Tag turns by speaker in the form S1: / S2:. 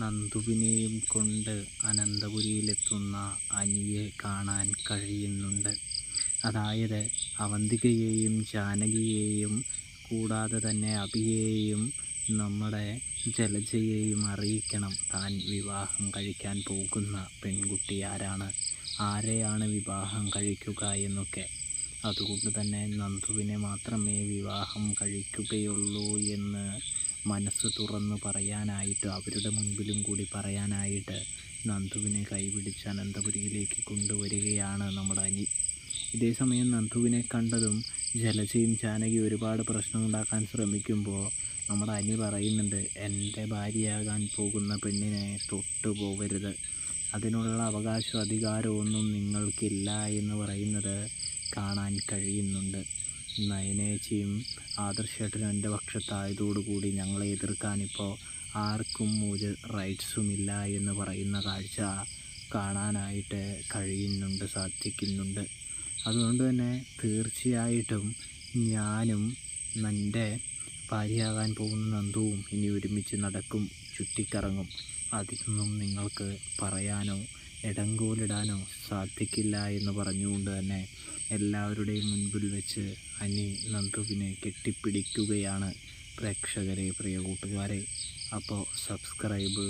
S1: നന്ദുവിനെയും കൊണ്ട് അനന്തപുരിയിലെത്തുന്ന അനിയെ കാണാൻ കഴിയുന്നുണ്ട്. അതായത് അവന്തികയെയും ജാനകിയെയും കൂടാതെ തന്നെ അഭിയെയും നമ്മുടെ ജലജയെയും അറിയിക്കണം താൻ വിവാഹം കഴിക്കാൻ പോകുന്ന പെൺകുട്ടി ആരാണ്, ആരെയാണ് വിവാഹം കഴിക്കുക എന്നൊക്കെ. അതുകൊണ്ട് തന്നെ നന്ദുവിനെ മാത്രമേ വിവാഹം കഴിക്കുകയുള്ളൂ എന്ന് മനസ്സ് തുറന്നു പറയാനായിട്ട്, അവരുടെ മുൻപിലും കൂടി പറയാനായിട്ട് നന്ദുവിനെ കൈപിടിച്ച് അനന്തപുരിയിലേക്ക് കൊണ്ടുവരികയാണ് നമ്മുടെ അനി. ഇതേസമയം നന്ദുവിനെ കണ്ടതും ജലജയും ജാനകി ഒരുപാട് പ്രശ്നമുണ്ടാക്കാൻ ശ്രമിക്കുമ്പോൾ നമ്മുടെ അനി പറയുന്നുണ്ട്, എൻ്റെ ഭാര്യയാകാൻ പോകുന്ന പെണ്ണിനെ തൊട്ടു പോകരുത്, അതിനുള്ള അവകാശവും അധികാരമൊന്നും നിങ്ങൾക്കില്ല എന്ന് പറയുന്നത് കാണാൻ കഴിയുന്നുണ്ട്. നയനേച്ചിയും ആദർശേട്ടനും എൻ്റെ പക്ഷത്തായതോടുകൂടി ഞങ്ങളെ എതിർക്കാനിപ്പോൾ ആർക്കും ഒരു റൈറ്റ്സുമില്ല എന്ന് പറയുന്ന കാഴ്ച കാണാനായിട്ട് കഴിയുന്നുണ്ട്, സാധിക്കുന്നുണ്ട്. അതുകൊണ്ട് തന്നെ തീർച്ചയായിട്ടും ഞാനും എൻ്റെ ഭാര്യയാകാൻ പോകുന്ന നന്ദുവും ഇനി ഒരുമിച്ച് നടക്കും, ചുറ്റിക്കറങ്ങും. അതിനൊന്നും നിങ്ങൾക്ക് പറയാനോ ഇടങ്കോലിടാനോ സാധിക്കില്ല എന്ന് പറഞ്ഞുകൊണ്ട് തന്നെ എല്ലാവരുടെയും മുൻപിൽ വെച്ച് അനി നന്ദുവിനെ കെട്ടിപ്പിടിക്കുകയാണ്. പ്രേക്ഷകരെ, പ്രിയ കൂട്ടുകാരെ, അപ്പോൾ സബ്സ്ക്രൈബ്